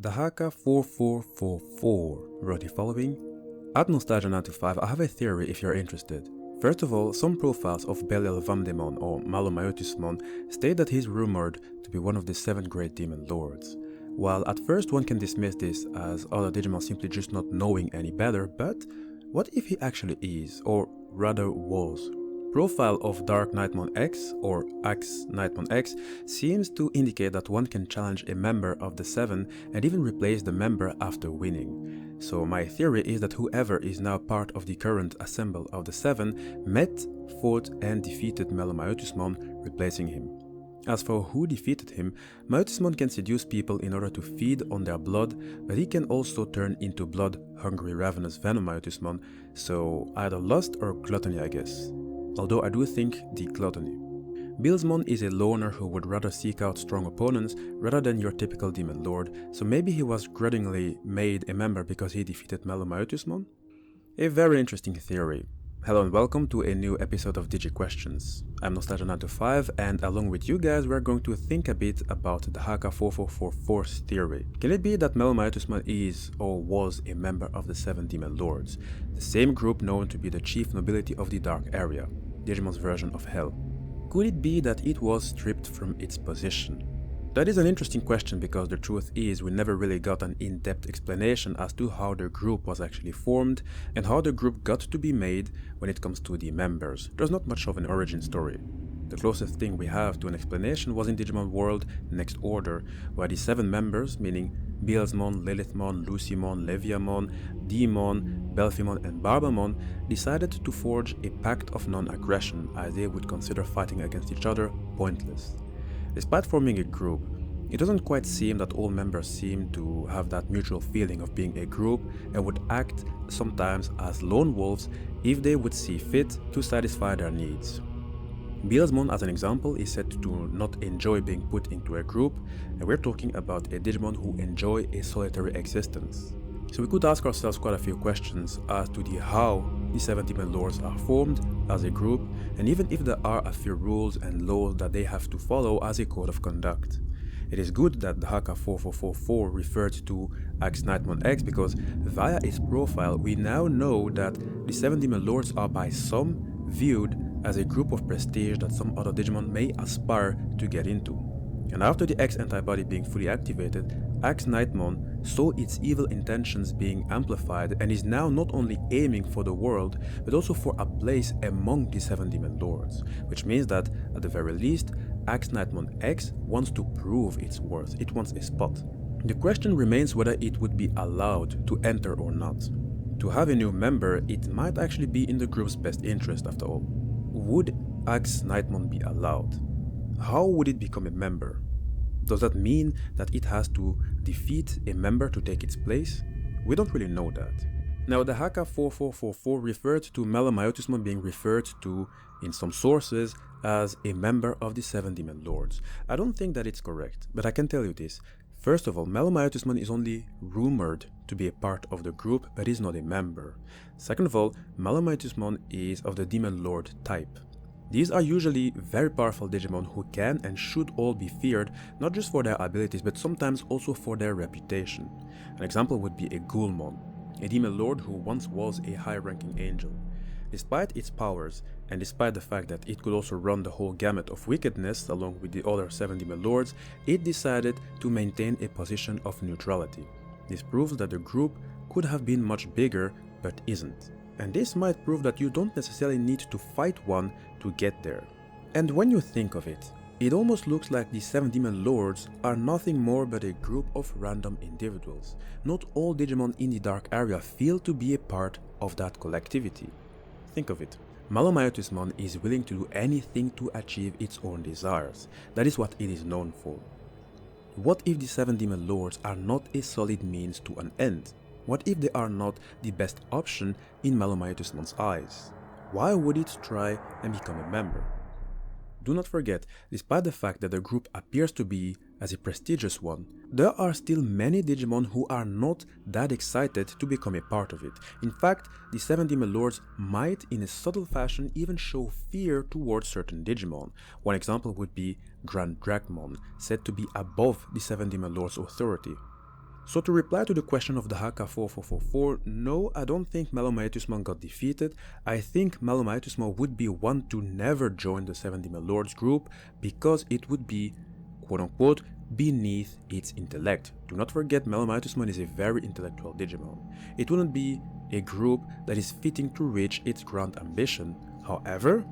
Dahaka 4444 wrote the following. At Nostalgia925, I have a theory if you're interested. First of all, some profiles of BelialVamdemon or MaloMyotismon state that he's rumored to be one of the 7 great demon lords. While at first one can dismiss this as other Digimon simply just not knowing any better, but what if he actually is, or rather was? Profile of Dark Nightmon X or Axe Nightmon X seems to indicate that one can challenge a member of the 7 and even replace the member after winning. So my theory is that whoever is now part of the current assemble of the 7 met, fought and defeated MaloMyotismon, replacing him. As for who defeated him, Myotismon can seduce people in order to feed on their blood, but he can also turn into blood-hungry ravenous venom Myotismon, so either lust or gluttony I guess. Although I do think the gluttony. BelialVamdemon is a loner who would rather seek out strong opponents rather than your typical demon lord, so maybe he was grudgingly made a member because he defeated MaloMyotismon? A very interesting theory. Hello and welcome to a new episode of Digi Questions. I'm Nostalgia925 and along with you guys we're going to think a bit about the Dahaka 4444's theory. Can it be that MaloMyotismon is or was a member of the 7 Demon Lords, the same group known to be the chief nobility of the Dark Area, Digimon's version of Hell? Could it be that it was stripped from its position? That is an interesting question because the truth is we never really got an in-depth explanation as to how the group was actually formed and how the group got to be made when it comes to the members. There's not much of an origin story. The closest thing we have to an explanation was in Digimon World Next Order, where the 7 members, meaning BelialVamdemon, Lilithmon, Lucymon, Leviamon, Demon, Belphimon and Barbamon, decided to forge a pact of non-aggression as they would consider fighting against each other pointless. Despite forming a group, it doesn't quite seem that all members seem to have that mutual feeling of being a group and would act sometimes as lone wolves if they would see fit to satisfy their needs. BelialVamdemon, as an example, is said to not enjoy being put into a group, and we're talking about a Digimon who enjoy a solitary existence. So we could ask ourselves quite a few questions as to the how the 7 Demon Lords are formed as a group, and even if there are a few rules and laws that they have to follow as a code of conduct. It is good that Dahaka 4444 referred to Axe Nightmon X because via its profile we now know that the 7 Demon Lords are by some viewed as a group of prestige that some other Digimon may aspire to get into. And after the X antibody being fully activated, Axe Nightmon saw its evil intentions being amplified and is now not only aiming for the world, but also for a place among the 7 Demon Lords, which means that, at the very least, Axe Nightmon X wants to prove its worth, it wants a spot. The question remains whether it would be allowed to enter or not. To have a new member, it might actually be in the group's best interest after all. Would Axe Nightmon be allowed? How would it become a member? Does that mean that it has to defeat a member to take its place? We don't really know that. Now, the Dahaka 4444 referred to MaloMyotismon being referred to in some sources as a member of the 7 Demon Lords. I don't think that it's correct, but I can tell you this. First of all, MaloMyotismon is only rumored to be a part of the group, but is not a member. Second of all, MaloMyotismon is of the Demon Lord type. These are usually very powerful Digimon who can and should all be feared, not just for their abilities, but sometimes also for their reputation. An example would be a Ghoulmon, a Demon Lord who once was a high-ranking angel. Despite its powers, and despite the fact that it could also run the whole gamut of wickedness along with the other 7 Demon Lords, it decided to maintain a position of neutrality. This proves that the group could have been much bigger, but isn't. And this might prove that you don't necessarily need to fight one to get there. And when you think of it, it almost looks like the 7 Demon Lords are nothing more but a group of random individuals. Not all Digimon in the Dark Area feel to be a part of that collectivity. Think of it. MaloMyotismon is willing to do anything to achieve its own desires. That is what it is known for. What if the 7 Demon Lords are not a solid means to an end? What if they are not the best option in MaloMyotismon's eyes? Why would it try and become a member? Do not forget, despite the fact that the group appears to be as a prestigious one, there are still many Digimon who are not that excited to become a part of it. In fact, the 7 Demon Lords might in a subtle fashion even show fear towards certain Digimon. One example would be Grand Dracmon, said to be above the 7 Demon Lords' authority. So to reply to the question of Dahaka 4444, no, I don't think MaloMyotismon got defeated. I think MaloMyotismon would be one to never join the 7 Demon Lords group because it would be, quote unquote, beneath its intellect. Do not forget, MaloMyotismon is a very intellectual Digimon. It wouldn't be a group that is fitting to reach its grand ambition. However,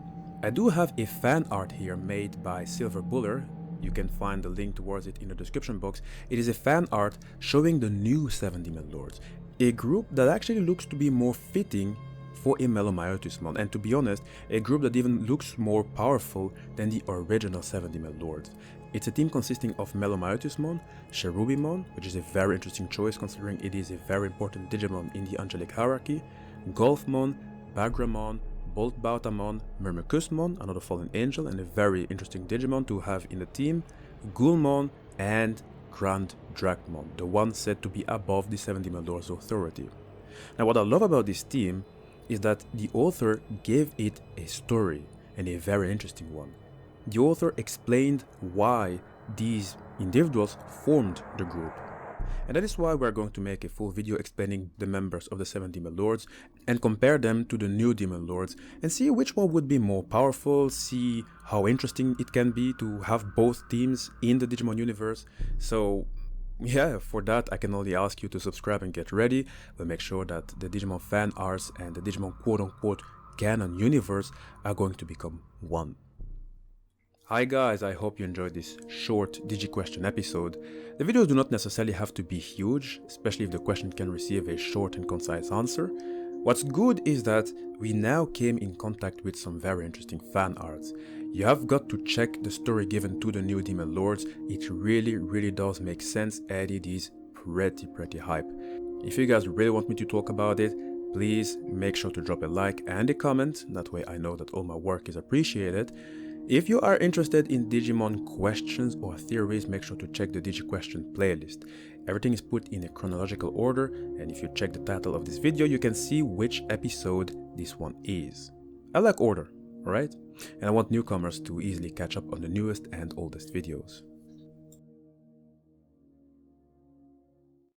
I do have a fan art here made by SilverBuller. You can find the link towards it in the description box. It is a fan art showing the new 7 Demon Lords, a group that actually looks to be more fitting for a MaloMyotismon, and to be honest, a group that even looks more powerful than the original 7 Demon Lords. It's a team consisting of MaloMyotismon, Cherubimon, which is a very interesting choice considering it is a very important Digimon in the angelic hierarchy, Golfmon, Bagramon, BelialVamdemon, MaloMyotismon, another fallen angel and a very interesting Digimon to have in the team, Gulmon, and Grand Dracmon, the one said to be above the 7 Demon Lords authority. Now what I love about this team is that the author gave it a story, and a very interesting one. The author explained why these individuals formed the group. And that is why we're going to make a full video explaining the members of the 7 Demon Lords and compare them to the new Demon Lords and see which one would be more powerful, see how interesting it can be to have both teams in the Digimon universe. So yeah, for that I can only ask you to subscribe and get ready. We'll make sure that the Digimon fan arts and the Digimon quote-unquote canon universe are going to become one. Hi guys, I hope you enjoyed this short Digi question episode. The videos do not necessarily have to be huge, especially if the question can receive a short and concise answer. What's good is that we now came in contact with some very interesting fan arts. You have got to check the story given to the new Demon Lords. It really does make sense and it is pretty hype. If you guys really want me to talk about it, please make sure to drop a like and a comment, that way I know that all my work is appreciated. If you are interested in Digimon questions or theories, make sure to check the Digi question playlist. Everything is put in a chronological order, and if you check the title of this video, you can see which episode this one is. I like order, alright? And I want newcomers to easily catch up on the newest and oldest videos.